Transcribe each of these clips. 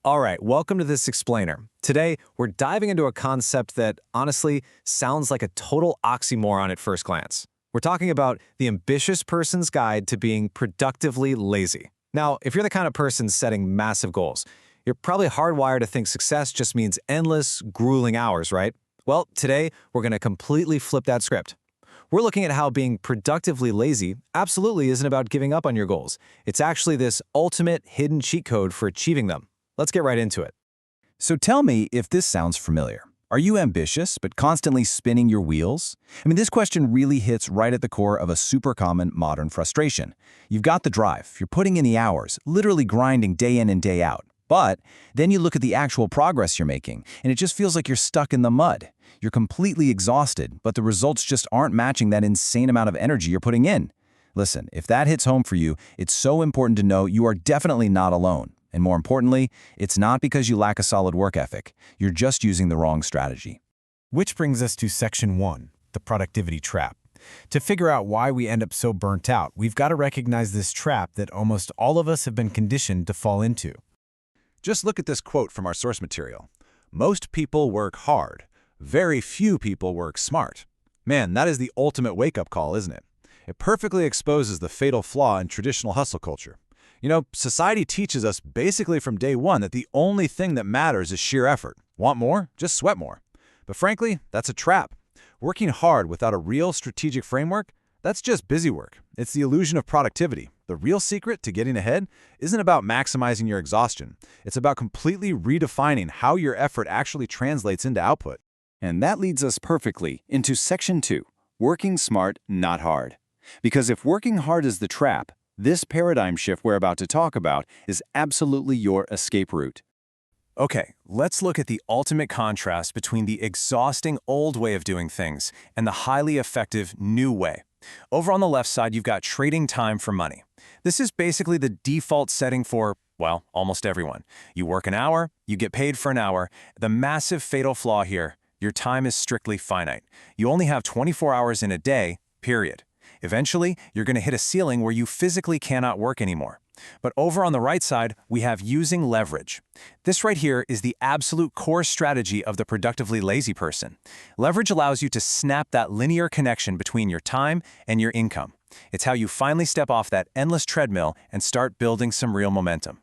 All right, welcome to this explainer. Today, we're diving into a concept that, honestly, sounds like a total oxymoron at first glance. We're talking about the ambitious person's guide to being productively lazy. Now, if you're the kind of person setting massive goals, you're probably hardwired to think success just means endless, grueling hours, right? Well, today, we're going to completely flip that script. We're looking at how being productively lazy absolutely isn't about giving up on your goals. It's actually this ultimate hidden cheat code for achieving them. Let's get right into it. So tell me if this sounds familiar. Are you ambitious but constantly spinning your wheels? This question really hits right at the core of a super common modern frustration. You've got the drive, you're putting in the hours, literally grinding day in and day out. But then you look at the actual progress you're making, and it just feels like you're stuck in the mud. You're completely exhausted, but the results just aren't matching that insane amount of energy you're putting in. Listen, if that hits home for you, it's so important to know you are definitely not alone. And more importantly, it's not because you lack a solid work ethic. You're just using the wrong strategy. Which brings us to Section 1, the productivity trap. To figure out why we end up so burnt out, we've got to recognize this trap that almost all of us have been conditioned to fall into. Just look at this quote from our source material. Most people work hard. Very few people work smart. Man, that is the ultimate wake-up call, isn't it? It perfectly exposes the fatal flaw in traditional hustle culture. Society teaches us basically from day one that the only thing that matters is sheer effort. Want more? Just sweat more. But frankly, that's a trap. Working hard without a real strategic framework, that's just busy work. It's the illusion of productivity. The real secret to getting ahead isn't about maximizing your exhaustion. It's about completely redefining how your effort actually translates into output. And that leads us perfectly into Section 2, working smart, not hard. Because if working hard is the trap, this paradigm shift we're about to talk about is absolutely your escape route. Okay, let's look at the ultimate contrast between the exhausting old way of doing things and the highly effective new way. Over on the left side, you've got trading time for money. This is basically the default setting for, well, almost everyone. You work an hour, you get paid for an hour. The massive fatal flaw here, your time is strictly finite. You only have 24 hours in a day, period. Eventually, you're going to hit a ceiling where you physically cannot work anymore. But over on the right side, we have using leverage. This right here is the absolute core strategy of the productively lazy person. Leverage allows you to snap that linear connection between your time and your income. It's how you finally step off that endless treadmill and start building some real momentum.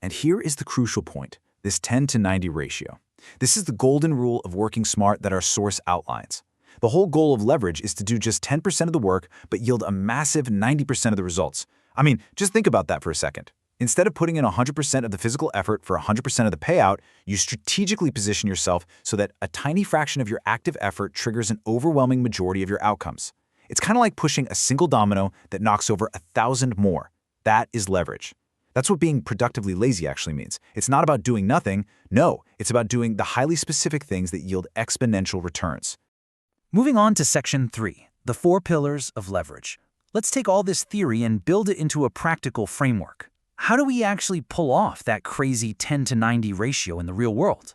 And here is the crucial point, this 10-to-90 ratio. This is the golden rule of working smart that our source outlines. The whole goal of leverage is to do just 10% of the work, but yield a massive 90% of the results. Just think about that for a second. Instead of putting in 100% of the physical effort for 100% of the payout, you strategically position yourself so that a tiny fraction of your active effort triggers an overwhelming majority of your outcomes. It's kind of like pushing a single domino that knocks over 1,000 more. That is leverage. That's what being productively lazy actually means. It's not about doing nothing. No, it's about doing the highly specific things that yield exponential returns. Moving on to Section 3, the 4 pillars of leverage. Let's take all this theory and build it into a practical framework. How do we actually pull off that crazy 10-to-90 ratio in the real world?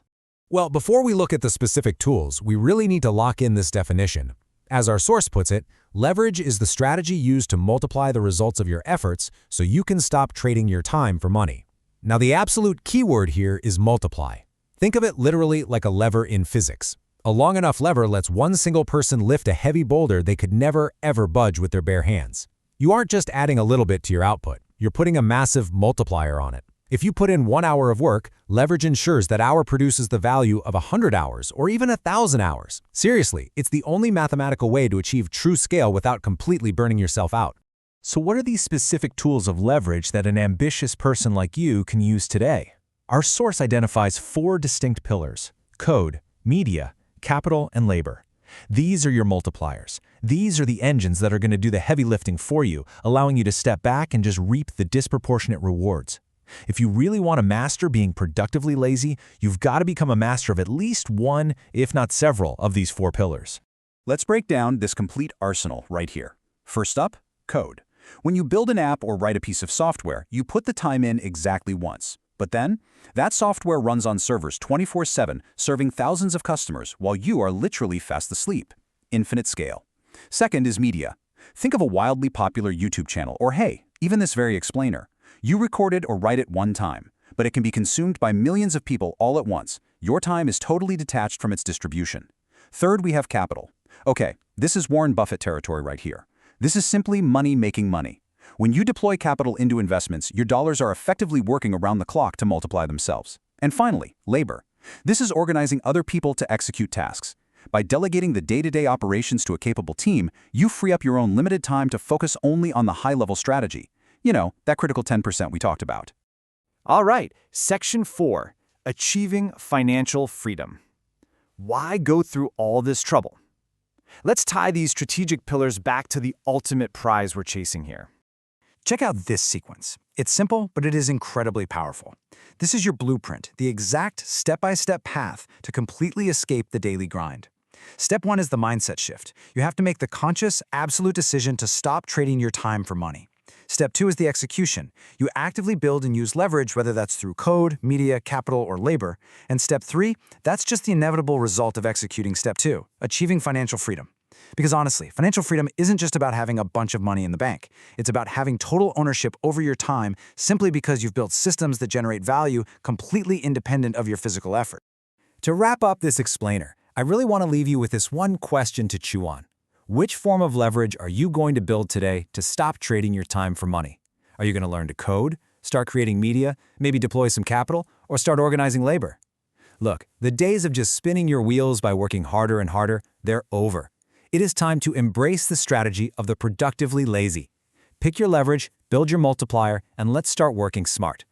Well, before we look at the specific tools, we really need to lock in this definition. As our source puts it, leverage is the strategy used to multiply the results of your efforts so you can stop trading your time for money. Now, the absolute keyword here is multiply. Think of it literally like a lever in physics. A long enough lever lets one single person lift a heavy boulder they could never, ever budge with their bare hands. You aren't just adding a little bit to your output. You're putting a massive multiplier on it. If you put in 1 hour of work, leverage ensures that hour produces the value of 100 hours or even 1,000 hours. Seriously, it's the only mathematical way to achieve true scale without completely burning yourself out. So what are these specific tools of leverage that an ambitious person like you can use today? Our source identifies 4 distinct pillars: code, media, capital, and labor. These are your multipliers. These are the engines that are going to do the heavy lifting for you, allowing you to step back and just reap the disproportionate rewards. If you really want to master being productively lazy, you've got to become a master of at least one, if not several, of these 4 pillars. Let's break down this complete arsenal right here. First up, code. When you build an app or write a piece of software, you put the time in exactly once. But then, that software runs on servers 24/7, serving thousands of customers while you are literally fast asleep. Infinite scale. Second is media. Think of a wildly popular YouTube channel, or hey, even this very explainer. You record it or write it one time, but it can be consumed by millions of people all at once. Your time is totally detached from its distribution. Third, we have capital. Okay, this is Warren Buffett territory right here. This is simply money making money. When you deploy capital into investments, your dollars are effectively working around the clock to multiply themselves. And finally, labor. This is organizing other people to execute tasks. By delegating the day-to-day operations to a capable team, you free up your own limited time to focus only on the high-level strategy. You know, that critical 10% we talked about. All right, Section 4, Achieving Financial Freedom. Why go through all this trouble? Let's tie these strategic pillars back to the ultimate prize we're chasing here. Check out this sequence. It's simple, but it is incredibly powerful. This is your blueprint, the exact step-by-step path to completely escape the daily grind. Step 1 is the mindset shift. You have to make the conscious, absolute decision to stop trading your time for money. Step 2 is the execution. You actively build and use leverage, whether that's through code, media, capital, or labor. And Step 3, that's just the inevitable result of executing Step 2, achieving financial freedom. Because honestly, financial freedom isn't just about having a bunch of money in the bank. It's about having total ownership over your time simply because you've built systems that generate value completely independent of your physical effort. To wrap up this explainer, I really want to leave you with this one question to chew on. Which form of leverage are you going to build today to stop trading your time for money? Are you going to learn to code, start creating media, maybe deploy some capital, or start organizing labor? Look, the days of just spinning your wheels by working harder and harder, they're over. It is time to embrace the strategy of the productively lazy. Pick your leverage, build your multiplier, and let's start working smart.